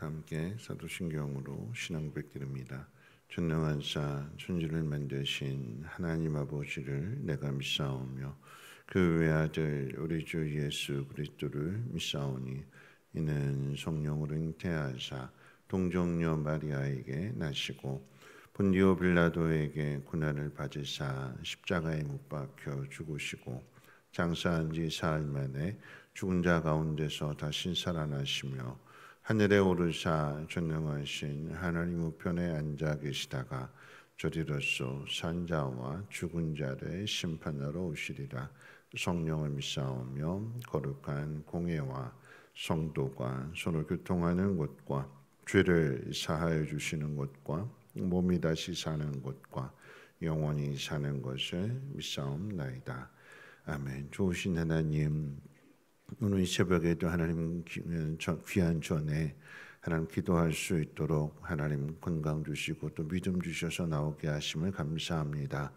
함께 사도신경으로 신앙 고백드립니다. 전능하사 천지를 만드신 하나님 아버지를 내가 믿사오며 그 외아들 우리 주 예수 그리스도를 믿사오니 이는 성령으로 잉태하사 동정녀 마리아에게 나시고 본디오 빌라도에게 고난을 받으사 십자가에 못 박혀 죽으시고 장사한 지 사흘 만에 죽은 자 가운데서 다시 살아나시며 하늘에 오르사 전능하신 하나님 우편에 앉아 계시다가 저리로서 산자와 죽은 자를 심판하러 오시리라. 성령을 믿사오며 거룩한 공예와 성도가 서로 교통하는 곳과 죄를 사하여 주시는 곳과 몸이 다시 사는 곳과 영원히 사는 것을 믿사옵나이다. 아멘. 좋으신 하나님, 오늘 이 새벽에도 하나님 귀한 전에 하나님 기도할 수 있도록 하나님 건강 주시고 또 믿음 주셔서 나오게 하심을 감사합니다.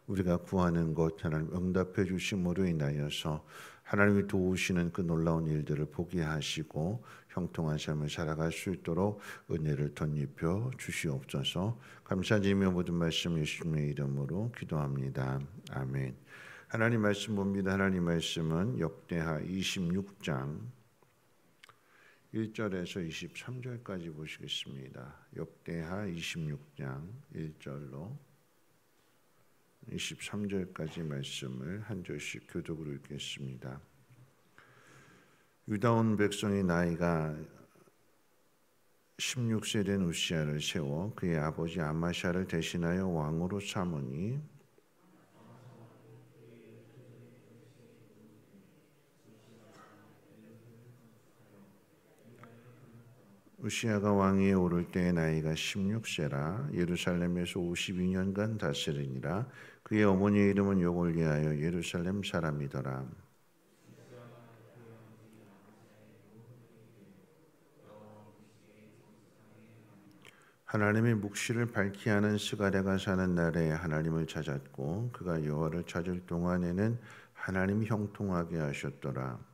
우리가 구하는 것 하나님 응답해 주심으로 인하여서 하나님이 도우시는 그 놀라운 일들을 보게 하시고 형통한 삶을 살아갈 수 있도록 은혜를 덧입혀 주시옵소서. 감사드리며 모든 말씀 예수님의 이름으로 기도합니다. 아멘. 하나님 말씀 봅니다. 하나님 말씀은 역대하 26장 1절에서 23절까지 보시겠습니다. 역대하 26장 1절로 23절까지 말씀을 한 절씩 교독으로 읽겠습니다. 유다 온 백성이 나이가 16세 된 우시야를 세워 그의 아버지 아마샤를 대신하여 왕으로 삼으니 우시야가 왕위에 오를 때의 나이가 16세라 예루살렘에서 52년간 다스리니라. 그의 어머니의 이름은 요골리하여 예루살렘 사람이더라. 하나님의 묵시를 밝히 하는 스가랴가 사는 날에 하나님을 찾았고 그가 여호와를 찾을 동안에는 하나님이 형통하게 하셨더라.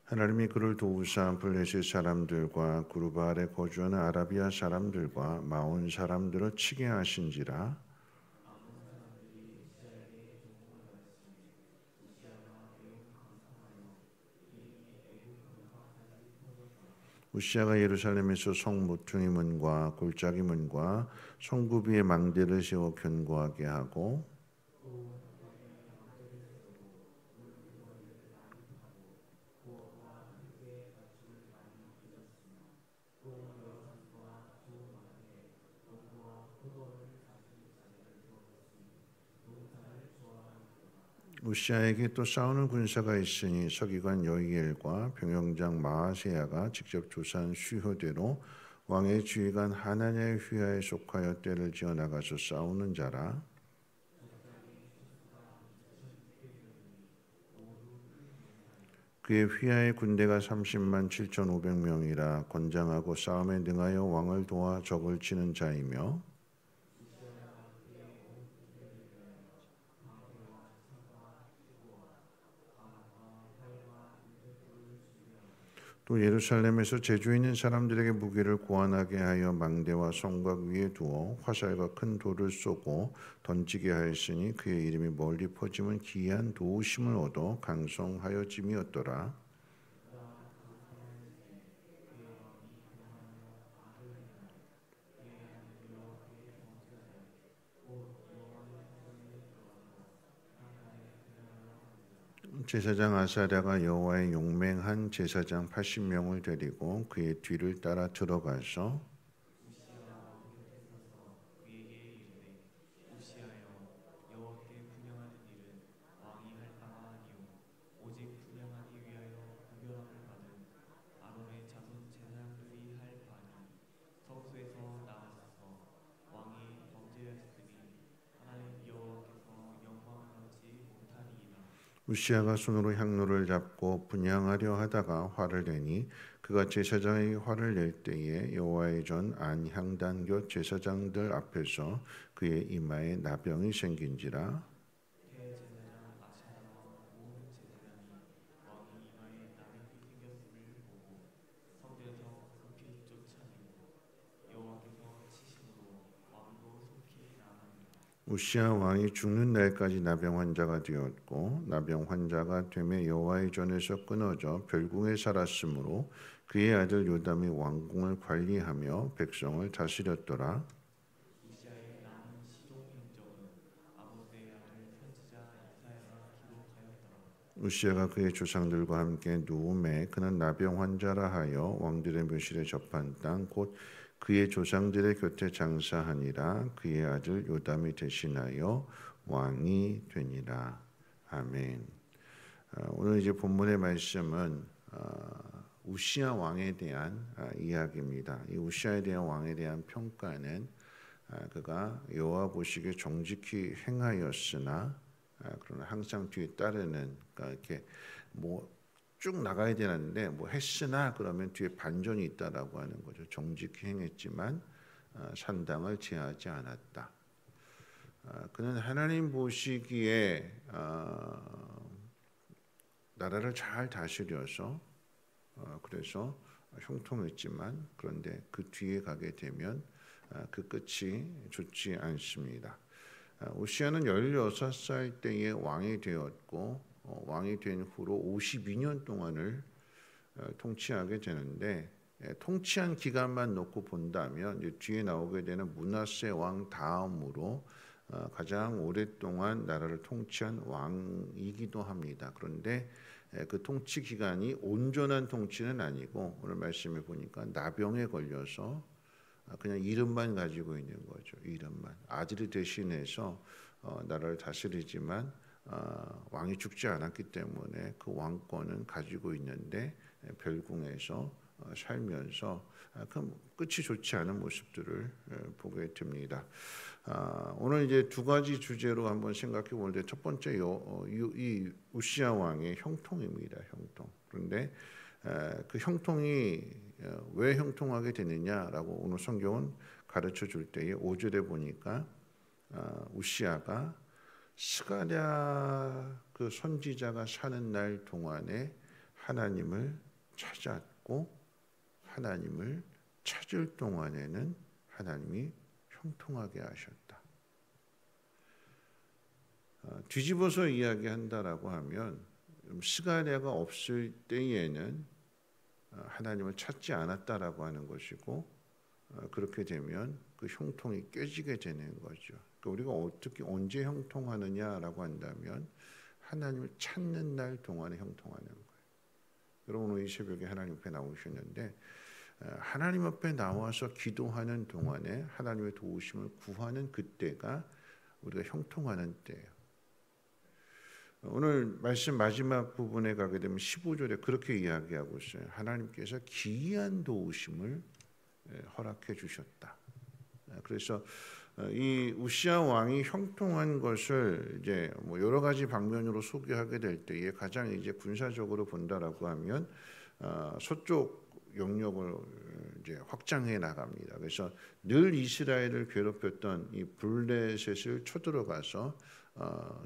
하나님이 그를 도우사 블레셋 사람들과 구르바알에 거주하는 아라비아 사람들과 마온 사람들을 치게 하신지라. 우시야가 예루살렘에서 성 모퉁이 문과 골짜기 문과 성구비의 망대를 세워 견고하게 하고 우시야에게 또 싸우는 군사가 있으니 서기관 여이엘과 병영장 마아세야가 직접 조사한 수효대로 왕의 지휘관 하나냐의 휘하에 속하여 떼를 지어 나가서 싸우는 자라. 그의 휘하의 군대가 30만 7,500명이라 건장하고 싸움에 능하여 왕을 도와 적을 치는 자이며 또 예루살렘에서 재주 있는 사람들에게 무기를 고안하게 하여 망대와 성곽 위에 두어 화살과 큰 돌을 쏘고 던지게 하였으니 그의 이름이 멀리 퍼지면 기이한 도우심을 얻어 강성하여짐이었더라. 제사장 아사랴가 여호와의 용맹한 제사장 80명을 데리고 그의 뒤를 따라 들어가서 우시야가 손으로 향로를 잡고 분향하려 하다가 화를 내니 그가 제사장에게 화를 낼 때에 여호와의 전 안향단곁 제사장들 앞에서 그의 이마에 나병이 생긴지라. 우시야 왕이 죽는 날까지 나병 환자가 되었고 나병 환자가 되매 여호와의 전에서 끊어져 별궁에 살았으므로 그의 아들 요담이 왕궁을 관리하며 백성을 다스렸더라. 우시야가 그의 조상들과 함께 누움에 그는 나병 환자라 하여 왕들의 묘실에 접한 땅 곧 그의 조상들의 곁에 장사하니라. 그의 아들 요담이 대신하여 왕이 되니라. 아멘. 오늘 이제 본문의 말씀은 우시야 왕에 대한 이야기입니다. 이 우시야에 대한 왕에 대한 평가는 그가 여호와 보시기에 정직히 행하였으나 그러나 항상 뒤에 따르는, 그러니까 이렇게 뭐 쭉 나가야 되는데 뭐 했으나 그러면 뒤에 반전이 있다라고 하는 거죠. 정직히 행했지만 산당을 제하지 않았다. 그는 하나님 보시기에 나라를 잘 다스려서 그래서 형통했지만 그런데 그 뒤에 가게 되면 그 끝이 좋지 않습니다. 우시야는 16살 때에 왕이 되었고 왕이 된 후로 52년 동안을 통치하게 되는데 통치한 기간만 놓고 본다면 이제 뒤에 나오게 되는 므낫세 왕 다음으로 가장 오랫동안 나라를 통치한 왕이기도 합니다. 그런데 그 통치 기간이 온전한 통치는 아니고 오늘 말씀에 보니까 나병에 걸려서 그냥 이름만 가지고 있는 거죠. 이름만. 아들이 대신해서 나라를 다스리지만 왕이 죽지 않았기 때문에 그 왕권은 가지고 있는데 별궁에서 살면서 그 끝이 좋지 않은 모습들을 보게 됩니다. 오늘 이제 두 가지 주제로 한번 생각해 보는데 첫 번째 이 우시야 왕의 형통입니다. 형통. 그런데 그 형통이 왜 형통하게 되느냐라고 오늘 성경은 가르쳐 줄 때에 5절에 보니까 우시야가 스가랴 그 선지자가 사는 날 동안에 하나님을 찾았고 하나님을 찾을 동안에는 하나님이 형통하게 하셨다. 뒤집어서 이야기한다라고 하면 스가랴가 없을 때에는 하나님을 찾지 않았다라고 하는 것이고 그렇게 되면 그 형통이 깨지게 되는 거죠. 그러니까 우리가 어떻게 언제 형통하느냐라고 한다면 하나님을 찾는 날 동안에 형통하는 거예요. 여러분 오늘 이 새벽에 하나님 앞에 나오셨는데 하나님 앞에 나와서 기도하는 동안에 하나님의 도우심을 구하는 그때가 우리가 형통하는 때예요. 오늘 말씀 마지막 부분에 가게 되면 15절에 그렇게 이야기하고 있어요. 하나님께서 기이한 도우심을 허락해 주셨다. 그래서 이 우시야 왕이 형통한 것을 이제 뭐 여러 가지 방면으로 소개하게 될 때에 가장 이제 군사적으로 본다라고 하면 서쪽 영역을 이제 확장해 나갑니다. 그래서 늘 이스라엘을 괴롭혔던 이 블레셋을 쳐들어가서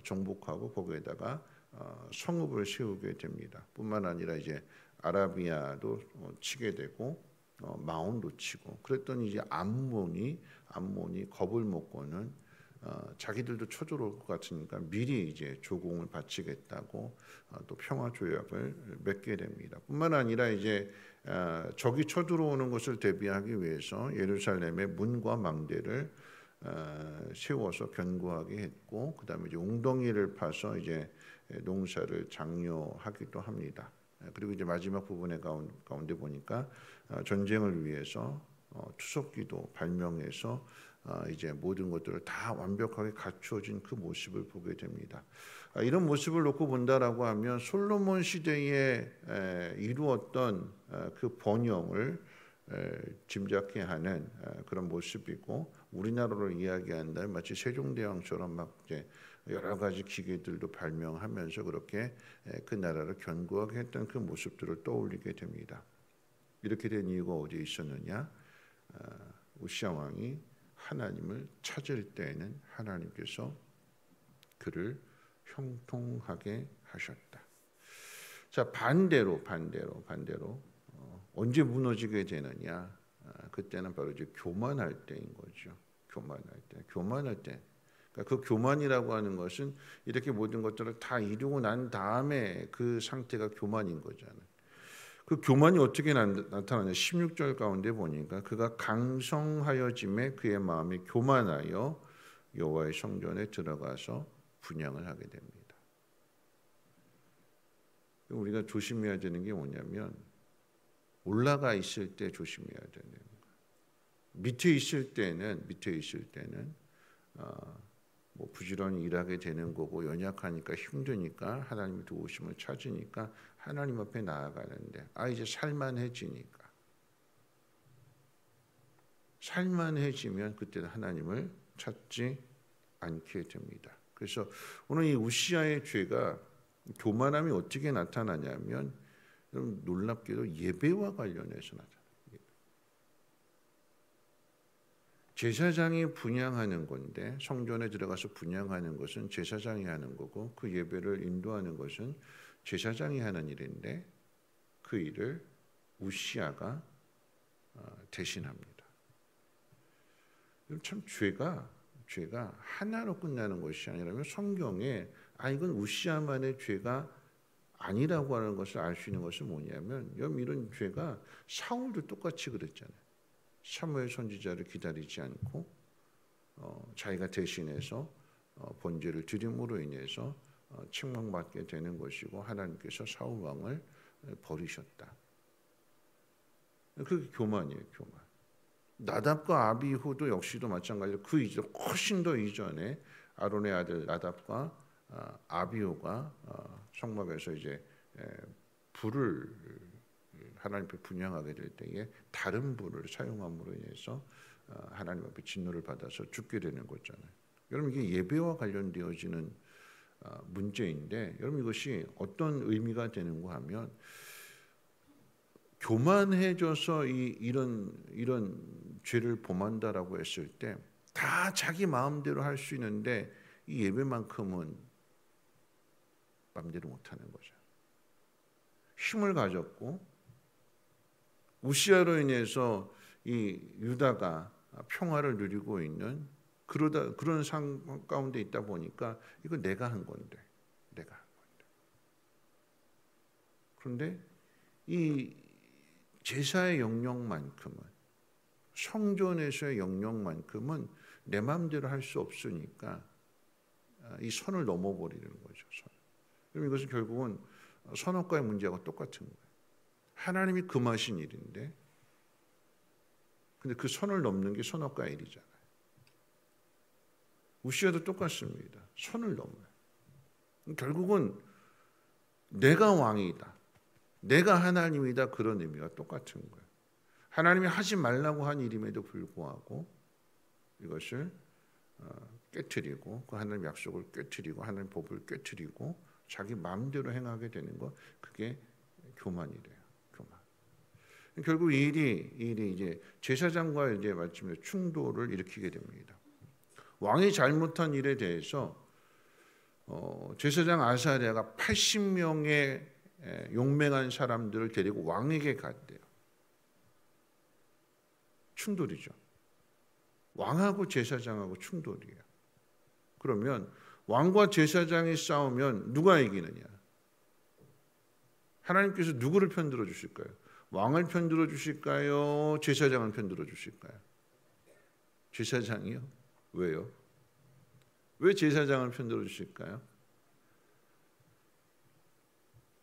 정복하고 거기에다가 성읍을 세우게 됩니다. 뿐만 아니라 이제 아라비아도 치게 되고 마온도 치고 그랬더니 이제 암몬이 겁을 먹고는 자기들도 쳐들어올 것 같으니까 미리 이제 조공을 바치겠다고 또 평화 조약을 맺게 됩니다. 뿐만 아니라 이제 적이 쳐들어오는 것을 대비하기 위해서 예루살렘의 문과 망대를 세워서 견고하게 했고 그다음에 이제 웅덩이를 파서 이제 농사를 장려하기도 합니다. 그리고 이제 마지막 부분에 가운데 보니까 전쟁을 위해서 투석기도 발명해서 이제 모든 것들을 다 완벽하게 갖추어진 그 모습을 보게 됩니다. 이런 모습을 놓고 본다라고 하면 솔로몬 시대에 이루었던 그 번영을 짐작케 하는 그런 모습이고 우리나라로 이야기한다면 마치 세종대왕처럼 막 이제 여러 가지 기계들도 발명하면서 그렇게 그 나라를 견고하게 했던 그 모습들을 떠올리게 됩니다. 이렇게 된 이유가 어디에 있었느냐? 우시야 왕이 하나님을 찾을 때에는 하나님께서 그를 형통하게 하셨다. 자, 반대로 언제 무너지게 되느냐? 그때는 바로 이제 교만할 때인 거죠. 교만할 때. 그러니까 그 교만이라고 하는 것은 이렇게 모든 것들을 다 이루고 난 다음에 그 상태가 교만인 거잖아요. 그 교만이 어떻게 나타나냐? 16절 가운데 보니까 그가 강성하여짐에 그의 마음이 교만하여 여호와의 성전에 들어가서 분향을 하게 됩니다. 우리가 조심해야 되는 게 뭐냐면 올라가 있을 때 조심해야 되는 거예요. 밑에 있을 때는 뭐 부지런히 일하게 되는 거고 연약하니까 힘드니까 하나님의 도우심을 찾으니까 하나님 앞에 나아가는데 이제 살만해지면 그때는 하나님을 찾지 않게 됩니다. 그래서 오늘 이 우시야의 죄가 교만함이 어떻게 나타나냐면 놀랍게도 예배와 관련해서 나타납니다. 제사장이 분향하는 건데 성전에 들어가서 분향하는 것은 제사장이 하는 거고 그 예배를 인도하는 것은 제사장이 하는 일인데 그 일을 우시야가 대신합니다. 참 죄가 하나로 끝나는 것이 아니라면 성경에 이건 우시야만의 죄가 아니라고 하는 것을 알 수 있는 것은 뭐냐면 이런 죄가 사울도 똑같이 그랬잖아요. 사무엘 선지자를 기다리지 않고 자기가 대신해서 번제를 드림으로 인해서 책망받게 되는 것이고 하나님께서 사울 왕을 버리셨다. 그게 교만이에요. 교만. 나답과 아비후도 역시도 마찬가지로 그 이전 훨씬 더 이전에 아론의 아들 나답과 아비후가 성막에서 이제 불을 하나님 앞에 분향하게 될 때에 다른 불을 사용함으로 인해서 하나님 앞에 진노를 받아서 죽게 되는 거잖아요. 여러분 이게 예배와 관련되어지는 문제인데 여러분 이것이 어떤 의미가 되는가 하면 교만해져서 이런 죄를 범한다라고 했을 때 다 자기 마음대로 할 수 있는데 이 예배만큼은 마음대로 못하는 거죠. 힘을 가졌고 우시야로 인해서 이 유다가 평화를 누리고 있는 그런 상황 가운데 있다 보니까 이거 내가 한 건데. 그런데 이 제사의 영역만큼은 성전에서의 영역만큼은 내 마음대로 할 수 없으니까 이 선을 넘어버리는 거죠. 그럼 이것은 결국은 선악과의 문제하고 똑같은 거예요. 하나님이 금하신 일인데 근데 그 선을 넘는 게 선악과의 일이잖아요. 우시야도 똑같습니다. 선을 넘어요. 결국은 내가 왕이다. 내가 하나님이다. 그런 의미가 똑같은 거예요. 하나님이 하지 말라고 한 일임에도 불구하고 이것을 깨트리고 그 하나님 약속을 깨트리고 하나님 법을 깨트리고 자기 마음대로 행하게 되는 것 그게 교만이래요. 교만. 결국 이 일이 이제 제사장과 이제 마침내 충돌을 일으키게 됩니다. 왕이 잘못한 일에 대해서 제사장 아사랴가 80명의 용맹한 사람들을 데리고 왕에게 갔대요. 충돌이죠. 왕하고 제사장하고 충돌이에요. 그러면 왕과 제사장이 싸우면 누가 이기느냐? 하나님께서 누구를 편들어 주실까요? 왕을 편들어 주실까요? 제사장을 편들어 주실까요? 제사장이요? 왜요? 왜 제사장을 편들어 주실까요?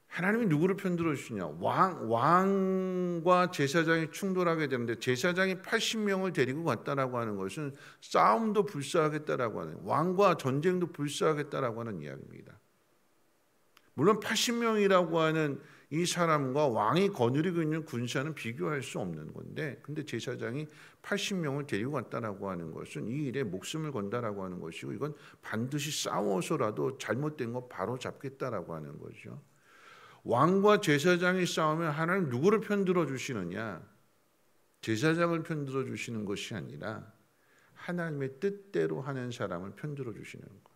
하나님이 누구를 편들어 주시냐? 왕과 제사장이 충돌하게 되는데 제사장이 80명을 데리고 갔다라고 하는 것은 싸움도 불사하겠다라고 하는 왕과 전쟁도 불사하겠다라고 하는 이야기입니다. 물론 80명이라고 하는 이 사람과 왕이 거느리고 있는 군사는 비교할 수 없는 건데 근데 제사장이 80명을 데리고 갔다라고 하는 것은 이 일에 목숨을 건다라고 하는 것이고 이건 반드시 싸워서라도 잘못된 거 바로 잡겠다라고 하는 거죠. 왕과 제사장이 싸우면 하나님 누구를 편들어 주시느냐? 제사장을 편들어 주시는 것이 아니라 하나님의 뜻대로 하는 사람을 편들어 주시는 거예요.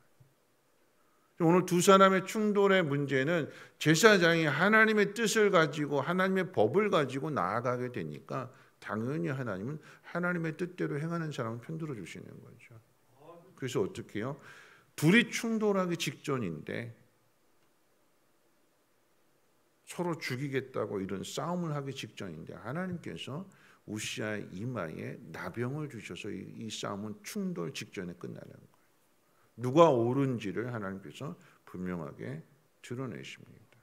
오늘 두 사람의 충돌의 문제는 제사장이 하나님의 뜻을 가지고 하나님의 법을 가지고 나아가게 되니까 당연히 하나님은 하나님의 뜻대로 행하는 사람을 편들어 주시는 거죠. 그래서 어떻게 해요? 둘이 충돌하기 직전인데 서로 죽이겠다고 이런 싸움을 하기 직전인데 하나님께서 우시아의 이마에 나병을 주셔서 이 싸움은 충돌 직전에 끝나는 거예요. 누가 옳은지를 하나님께서 분명하게 드러내십니다.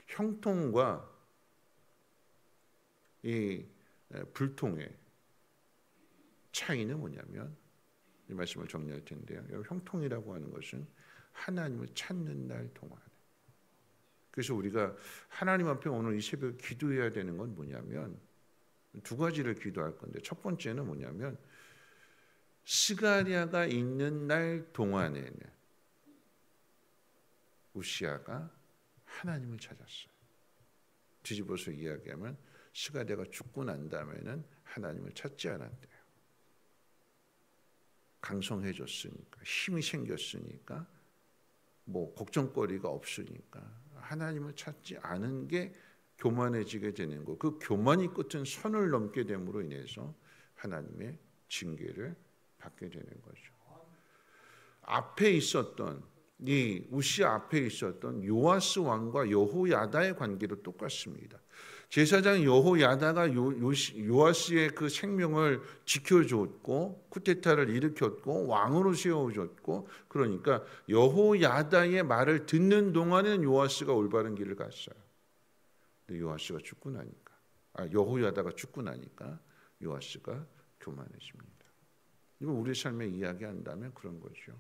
형통과 이 불통의 차이는 뭐냐면 이 말씀을 정리할 텐데요. 형통이라고 하는 것은 하나님을 찾는 날 동안. 그래서 우리가 하나님 앞에 오늘 이 새벽 기도해야 되는 건 뭐냐면 두 가지를 기도할 건데 첫 번째는 뭐냐면 스가랴가 있는 날 동안에는 우시아가 하나님을 찾았어요. 뒤집어서 이야기하면 스가랴가 죽고 난 다음에는 하나님을 찾지 않았대요. 강성해졌으니까, 힘이 생겼으니까, 뭐 걱정거리가 없으니까 하나님을 찾지 않은 게 교만해지게 되는 거. 그 교만이 끝은 선을 넘게 됨으로 인해서 하나님의 징계를 받게 되는 거죠. 앞에 있었던 이 우시아 앞에 있었던 요아스 왕과 여호야다의 관계도 똑같습니다. 제사장 여호야다가 요아스의 그 생명을 지켜줬고 쿠데타를 일으켰고 왕으로 세워줬고 그러니까 여호야다의 말을 듣는 동안에는 요아스가 올바른 길을 갔어요. 근데 요아스가 죽고 나니까 여호야다가 죽고 나니까 요아스가 교만해집니다. 이거 우리 삶에 이야기한다면 그런 거죠.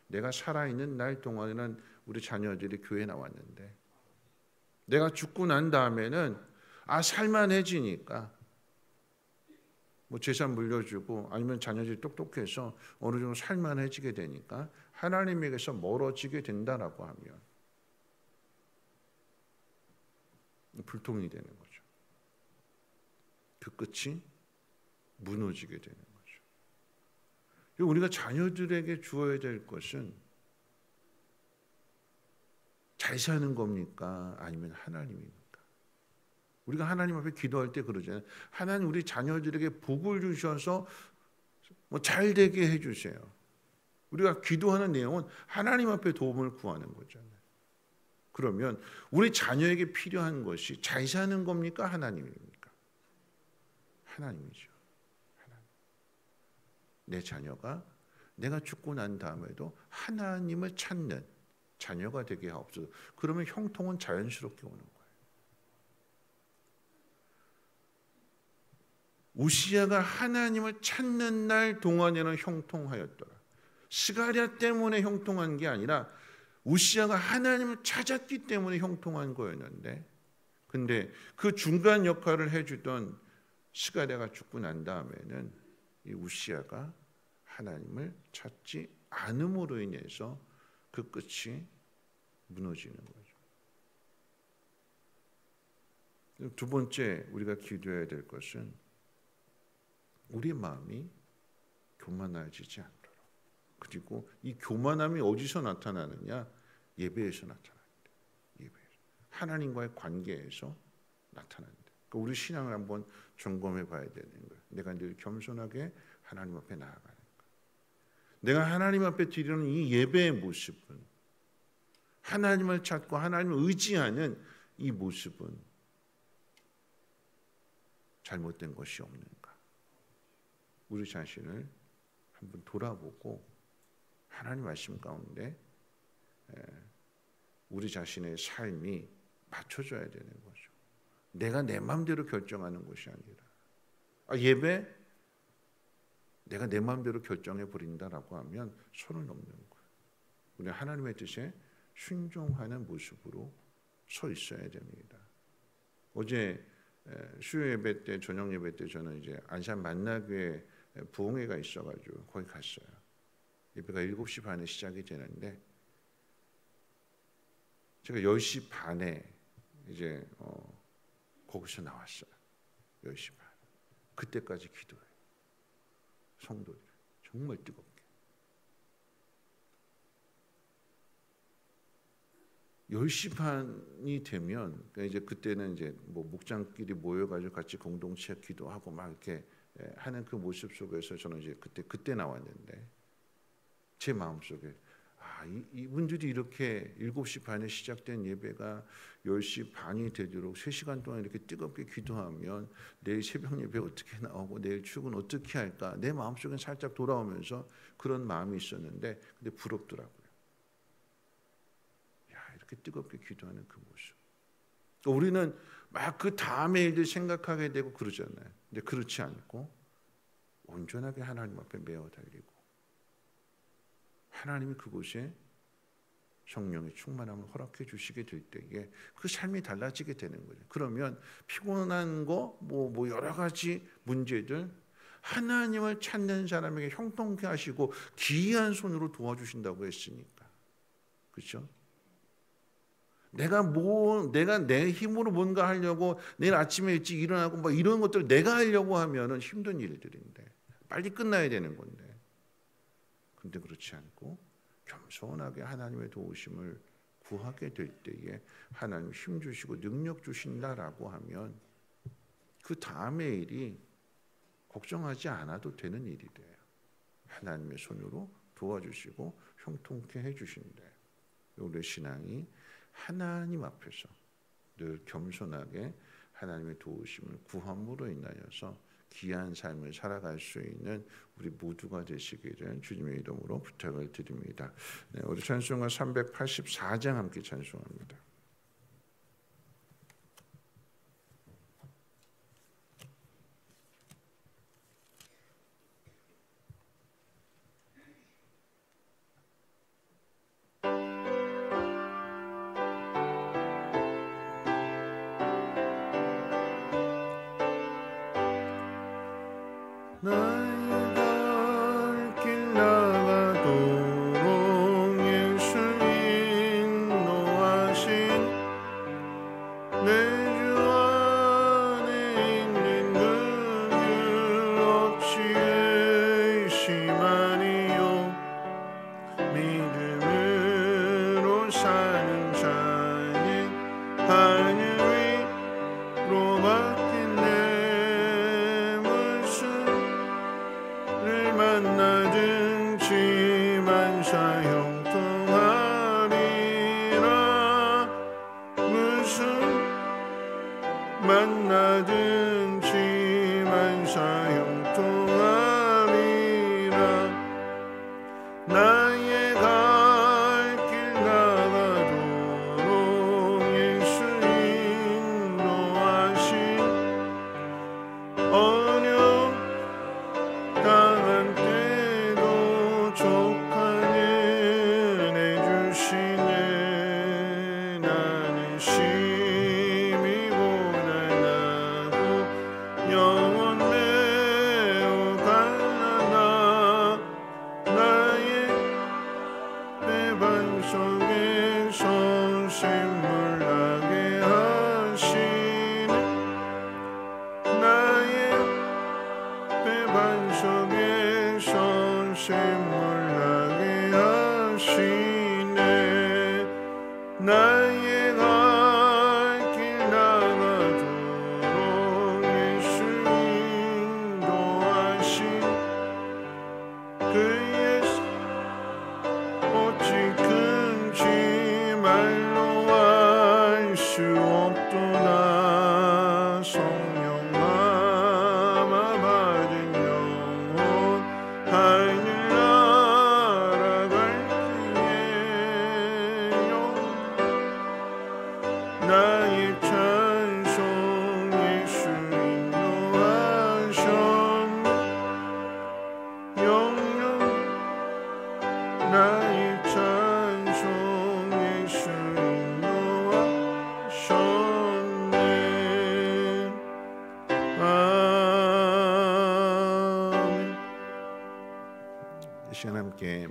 내가 살아있는 날 동안에는 우리 자녀들이 교회에 나왔는데 내가 죽고 난 다음에는 살만해지니까 뭐 재산 물려주고 아니면 자녀들이 똑똑해서 어느 정도 살만해지게 되니까 하나님에게서 멀어지게 된다라고 하면 불통이 되는 거죠. 그 끝이 무너지게 되는 거죠. 우리가 자녀들에게 주어야 될 것은 잘 사는 겁니까? 아니면 하나님입니까? 우리가 하나님 앞에 기도할 때 그러잖아요. 하나님 우리 자녀들에게 복을 주셔서 뭐 잘 되게 해주세요. 우리가 기도하는 내용은 하나님 앞에 도움을 구하는 거잖아요. 그러면 우리 자녀에게 필요한 것이 잘 사는 겁니까? 하나님입니까? 하나님이죠. 내 자녀가 내가 죽고 난 다음에도 하나님을 찾는 자녀가 되게 하옵소서. 그러면 형통은 자연스럽게 오는 거예요. 우시아가 하나님을 찾는 날 동안에는 형통하였더라. 스가랴 때문에 형통한 게 아니라 우시아가 하나님을 찾았기 때문에 형통한 거였는데 근데 그 중간 역할을 해주던 스가랴가 죽고 난 다음에는 이 우시아가 하나님을 찾지 않음으로 인해서 그 끝이 무너지는 거죠. 두 번째 우리가 기도해야 될 것은 우리 마음이 교만해지지 않도록. 그리고 이 교만함이 어디서 나타나느냐? 예배에서 나타납니다. 예배에서. 하나님과의 관계에서 나타납니다. 그러니까 우리 신앙을 한번 점검해 봐야 되는 거예요. 내가 늘 겸손하게 하나님 앞에 나아가는 것. 내가 하나님 앞에 드리는 이 예배의 모습은 하나님을 찾고 하나님을 의지하는 이 모습은 잘못된 것이 없는가? 우리 자신을 한번 돌아보고 하나님 말씀 가운데 우리 자신의 삶이 맞춰져야 되는 거죠. 내가 내 마음대로 결정하는 것이 아니라 예배 내가 내 마음대로 결정해 버린다라고 하면 손을 넘는 거예요. 우리 하나님의 뜻에 순종하는 모습으로 서 있어야 됩니다. 어제 수요 예배 때 저녁 예배 때 저는 이제 안산 만나교회 부흥회가 있어가지고 거기 갔어요. 예배가 7시 반에 시작이 되는데 제가 10시 반에 이제 거기서 나왔어요. 10시 반. 그때까지 기도해요. 성도들 정말 뜨겁게. 10시 반이 되면 그러니까 이제 그때는 이제 뭐 목장끼리 모여가지고 같이 공동체 기도하고 막 이렇게 하는 그 모습 속에서 저는 이제 그때 나왔는데 제 마음속에 이분들이 이렇게 7시 반에 시작된 예배가 10시 반이 되도록 3시간 동안 이렇게 뜨겁게 기도하면 내일 새벽 예배 어떻게 나오고 내일 출근 어떻게 할까, 내 마음속엔 살짝 돌아오면서 그런 마음이 있었는데 근데 부럽더라고요. 이렇게 뜨겁게 기도하는 그 모습. 우리는 막 그 다음의 일들 생각하게 되고 그러잖아요. 근데 그렇지 않고 온전하게 하나님 앞에 매어 달리고 하나님이 그곳에 성령의 충만함을 허락해 주시게 될 때에 그 삶이 달라지게 되는 거죠. 그러면 피곤한 거 뭐 여러 가지 문제들 하나님을 찾는 사람에게 형통케 하시고 기이한 손으로 도와주신다고 했으니까. 그렇죠? 내가 내 힘으로 뭔가 하려고 내일 아침에 일찍 일어나고 뭐 이런 것들 내가 하려고 하면은 힘든 일들인데 빨리 끝나야 되는 건데. 근데 그렇지 않고 겸손하게 하나님의 도우심을 구하게 될 때에 하나님 힘 주시고 능력 주신다라고 하면 그 다음의 일이 걱정하지 않아도 되는 일이 돼요. 하나님의 손으로 도와주시고 형통케 해주신대. 우리의 신앙이 하나님 앞에서 늘 겸손하게 하나님의 도우심을 구함으로 인하여서 귀한 삶을 살아갈 수 있는 우리 모두가 되시기를 주님의 이름으로 부탁을 드립니다. 네, 우리 찬송가 384장 함께 찬송합니다.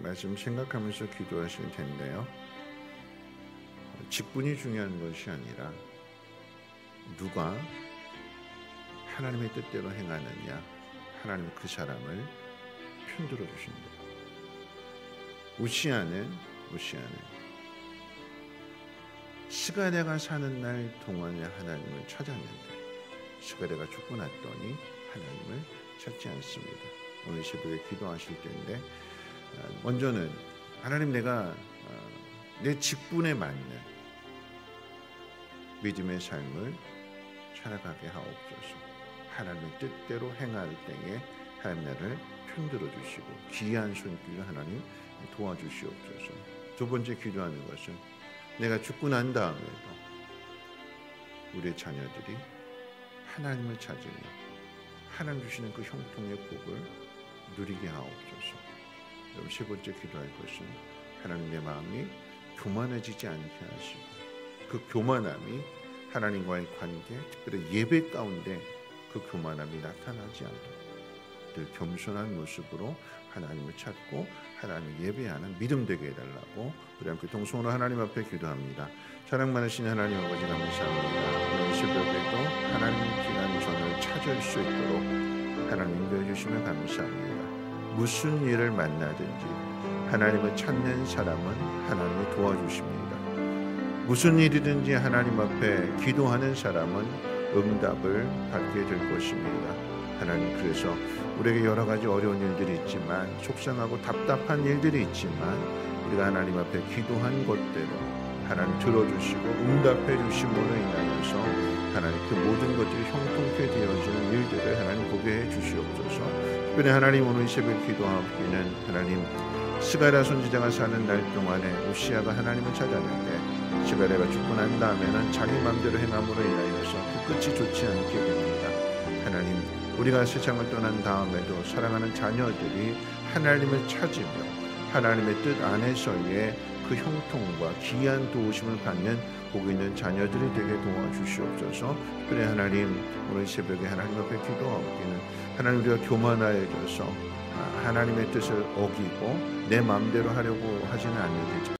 말씀 생각하면서 기도하실 텐데요. 직분이 중요한 것이 아니라 누가 하나님의 뜻대로 행하느냐, 하나님은 그 사람을 편들어 주십니다. 우시아는 스가랴가 사는 날 동안에 하나님을 찾았는데 스가랴가 죽고 났더니 하나님을 찾지 않습니다. 오늘 새벽에 기도하실 때인데 먼저는 하나님, 내가 내 직분에 맞는 믿음의 삶을 살아가게 하옵소서. 하나님의 뜻대로 행할 때에 하나님 나를 편들어 주시고 귀한 손길로 하나님 도와주시옵소서. 두 번째 기도하는 것은 내가 죽고 난 다음에도 우리의 자녀들이 하나님을 찾으며 하나님 주시는 그 형통의 복을 누리게 하옵소서. 여러분, 세 번째 기도할 것은 하나님, 내 마음이 교만해지지 않게 하시고 그 교만함이 하나님과의 관계, 특별히 예배 가운데 그 교만함이 나타나지 않도록 늘 겸손한 모습으로 하나님을 찾고 하나님을 예배하는 믿음 되게 해달라고 우리 함께 동성으로 하나님 앞에 기도합니다. 사랑 많으신 하나님 아버지, 감사합니다. 오늘 새벽에도 하나님 귀한 전을 찾을 수 있도록 하나님 인도해 주시면 감사합니다. 무슨 일을 만나든지 하나님을 찾는 사람은 하나님이 도와주십니다. 무슨 일이든지 하나님 앞에 기도하는 사람은 응답을 받게 될 것입니다. 하나님, 그래서 우리에게 여러 가지 어려운 일들이 있지만, 속상하고 답답한 일들이 있지만, 우리가 하나님 앞에 기도한 것대로 하나님 들어주시고 응답해 주심으로 인하여서 하나님 그 모든 것들이 형통케 되어지는 일들을 하나님 보게 해 주시옵소서. 특별히 하나님, 오늘 새벽 기도하옵기는 하나님, 스가랴 선지자가 사는 날 동안에 우시아가 하나님을 찾았는데 스가랴가 죽고 난 다음에는 자기 마음대로 행함으로 인하여서 그 끝이 좋지 않게 됩니다. 하나님, 우리가 세상을 떠난 다음에도 사랑하는 자녀들이 하나님을 찾으며 하나님의 뜻 안에서의 그 형통과 귀한 도우심을 받는 복 있는 자녀들이 되게 도와주시옵소서. 특별히 하나님, 오늘 새벽에 하나님 앞에 기도하옵기는 하나님, 우리가 교만하여져서 하나님의 뜻을 어기고 내 마음대로 하려고 하지는 않는지